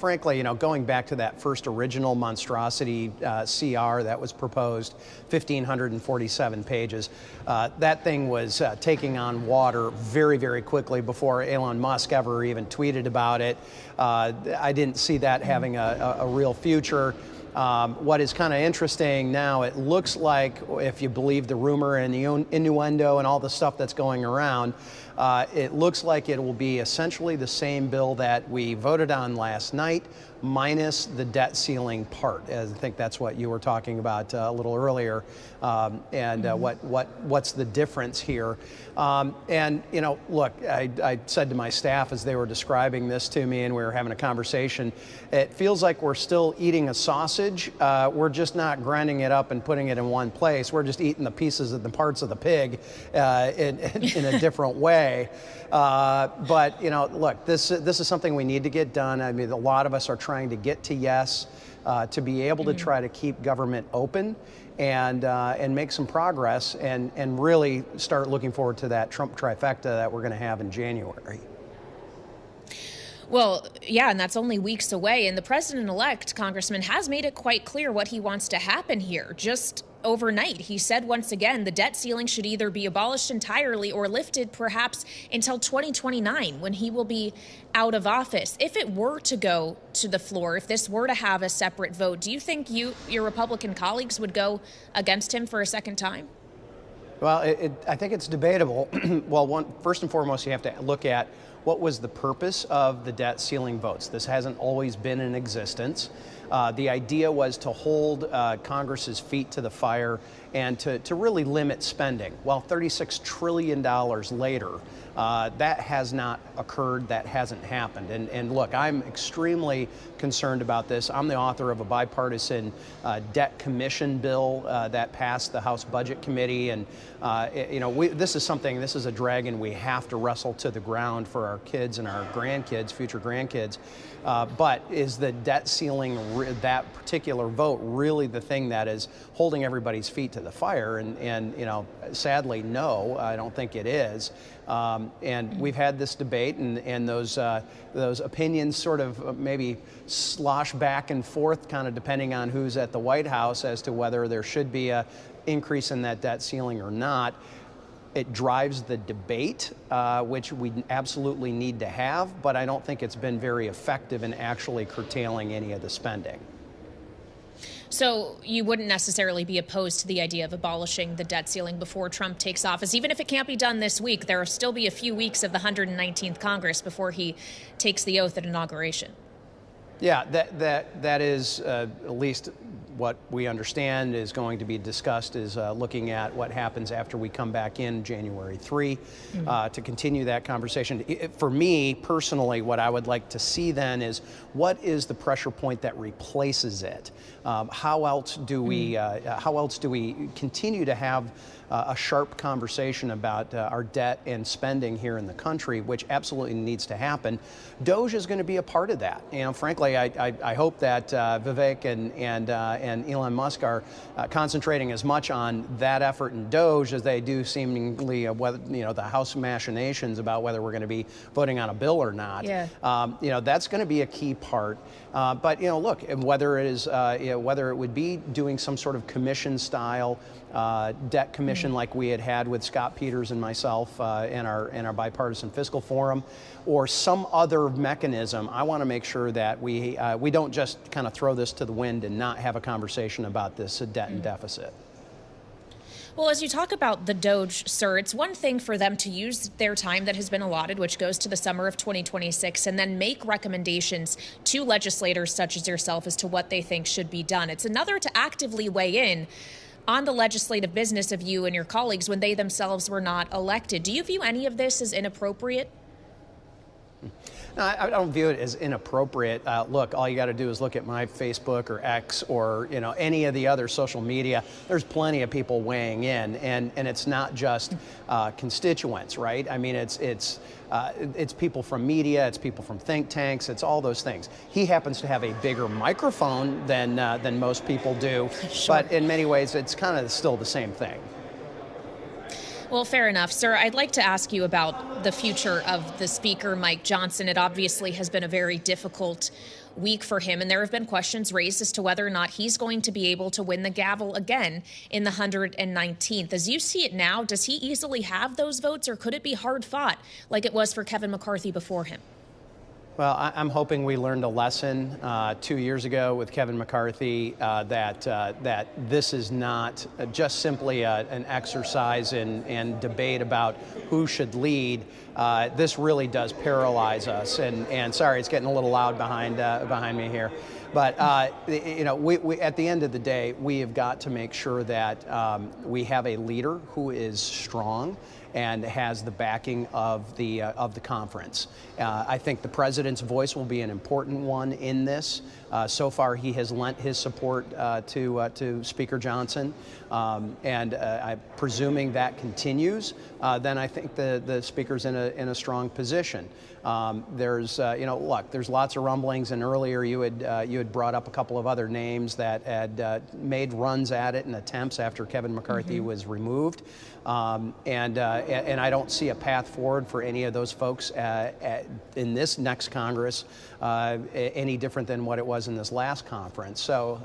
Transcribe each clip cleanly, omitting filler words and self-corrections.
frankly, going back to that first original monstrosity CR that was proposed, 1,547 pages, that thing was taking on water very, very quickly before Elon Musk ever even tweeted about it. I didn't see that having a real future. What is kind of interesting now, it looks like, if you believe the rumor and the innuendo and all the stuff that's going around, it looks like it will be essentially the same bill that we voted on last night, minus the debt ceiling part. I think that's what you were talking about a little earlier, what's the difference here? Look, I said to my staff as they were describing this to me and we were having a conversation, it feels like we're still eating a sausage. We're just not grinding it up and putting it in one place. We're just eating the pieces of the parts of the pig in a different way. But look, this is something we need to get done. I mean, a lot of us are trying to get to yes, to be able to try to keep government open and make some progress and really start looking forward to that Trump trifecta that we're going to have in January. Well, yeah, and that's only weeks away. And the president-elect, Congressman, has made it quite clear what he wants to happen here. Just overnight, he said once again the debt ceiling should either be abolished entirely or lifted perhaps until 2029, when he will be out of office. If it were to go to the floor, if this were to have a separate vote, do you think your Republican colleagues would go against him for a second time? Well, I think it's debatable. Well, first and foremost, you have to look at what was the purpose of the debt ceiling votes. This hasn't always been in existence. The idea was to hold Congress's feet to the fire and to really limit spending. Well, $36 trillion later, that has not occurred, that hasn't happened. And look, I'm extremely concerned about this. I'm the author of a bipartisan debt commission bill that passed the House Budget Committee. And, this is a dragon we have to wrestle to the ground for our kids and our grandkids, future grandkids. But is the debt ceiling, that particular vote, really the thing that is holding everybody's feet to the fire? And sadly, no, I don't think it is. And we've had this debate, and those opinions sort of maybe slosh back and forth, kind of depending on who's at the White House, as to whether there should be a increase in that debt ceiling or not. It drives the debate, which we absolutely need to have, but I don't think it's been very effective in actually curtailing any of the spending. So you wouldn't necessarily be opposed to the idea of abolishing the debt ceiling before Trump takes office, even if it can't be done this week? There will still be a few weeks of the 119th Congress before he takes the oath at inauguration. Yeah, that is at least what we understand is going to be discussed, is looking at what happens after we come back in January 3 to continue that conversation. For me personally, what I would like to see then is what is the pressure point that replaces it? How else do we continue to have a sharp conversation about our debt and spending here in the country, which absolutely needs to happen? DOGE is going to be a part of that. Frankly, I hope that Vivek and Elon Musk are concentrating as much on that effort in DOGE as they do seemingly the House machinations about whether we're going to be voting on a bill or not. Yeah. That's going to be a key part. But look, whether it is whether it would be doing some sort of commission style debt commission like we had with Scott Peters and myself in our bipartisan fiscal forum, or some other mechanism, I want to make sure that we don't just kind of throw this to the wind and not have a conversation about this debt and deficit. Well, as you talk about the DOGE, sir, it's one thing for them to use their time that has been allotted, which goes to the summer of 2026, and then make recommendations to legislators such as yourself as to what they think should be done. It's another to actively weigh in on the legislative business of you and your colleagues when they themselves were not elected. Do you view any of this as inappropriate? No, I don't view it as inappropriate. Look, all you got to do is look at my Facebook or X or any of the other social media. There's plenty of people weighing in, and it's not just constituents, right? I mean, it's people from media, it's people from think tanks, it's all those things. He happens to have a bigger microphone than most people do, Sure. But in many ways, it's kind of still the same thing. Well, fair enough. Sir, I'd like to ask you about the future of the Speaker, Mike Johnson. It obviously has been a very difficult week for him, and there have been questions raised as to whether or not he's going to be able to win the gavel again in the 119th. As you see it now, does he easily have those votes, or could it be hard fought like it was for Kevin McCarthy before him? Well, I'm hoping we learned a lesson 2 years ago with Kevin McCarthy that this is not just simply an exercise in debate about who should lead. This really does paralyze us. And sorry, it's getting a little loud behind me here. But you know, we at the end of the day, we have got to make sure that we have a leader who is strong and has the backing of the conference. I think the president's voice will be an important one in this. So far, he has lent his support to Speaker Johnson, and I'm presuming that continues. Then I think the speaker's in a strong position. There's you know, look, there's lots of rumblings, and earlier you had brought up a couple of other names that had made runs at it and attempts after Kevin McCarthy was removed. And I don't see a path forward for any of those folks in this next Congress any different than what it was in this last conference. So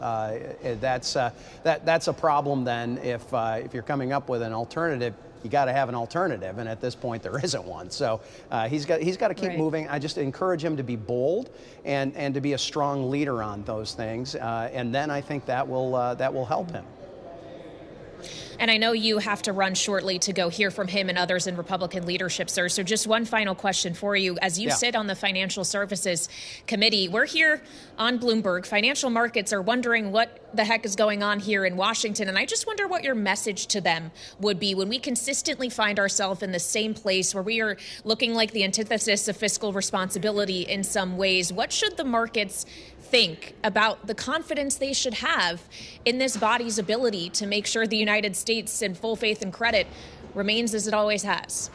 that's a problem then. If you're coming up with an alternative, you got to have an alternative, and at this point there isn't one. So he's got to keep moving. I just encourage him to be bold and to be a strong leader on those things, and then I think that will help him. And I know you have to run shortly to go hear from him and others in Republican leadership, sir. So just one final question for you. As you sit on the Financial Services Committee, we're here on Bloomberg. Financial markets are wondering what the heck is going on here in Washington. And I just wonder what your message to them would be when we consistently find ourselves in the same place where we are looking like the antithesis of fiscal responsibility in some ways. What should the markets think about the confidence they should have in this body's ability to make sure the United States, in full faith and credit, remains as it always has?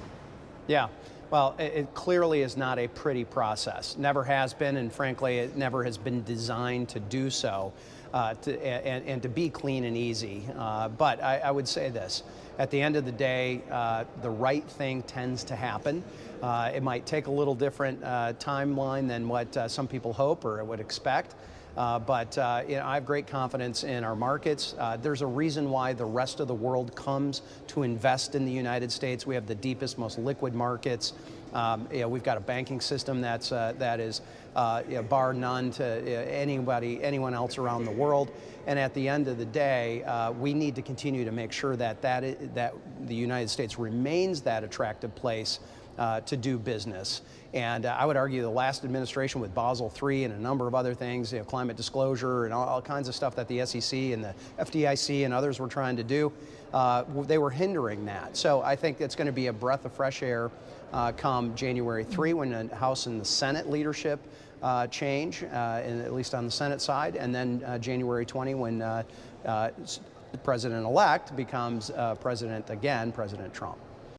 Yeah. Well, it clearly is not a pretty process. Never has been, and frankly, it never has been designed to do so, and to be clean and easy. But I would say this. At the end of the day, the right thing tends to happen. It might take a little different timeline than what some people hope or would expect. But you know, I have great confidence in our markets. There's a reason why the rest of the world comes to invest in the United States. We have the deepest, most liquid markets. You know, we've got a banking system that is you know, bar none to anyone else around the world. And at the end of the day, we need to continue to make sure that the United States remains that attractive place to do business. And I would argue the last administration with Basel III and a number of other things, you know, climate disclosure and all kinds of stuff that the SEC and the FDIC and others were trying to do, they were hindering that. So I think it's going to be a breath of fresh air come January 3 when the House and the Senate leadership change, at least on the Senate side, and then January 20 when the president-elect becomes president again, President Trump.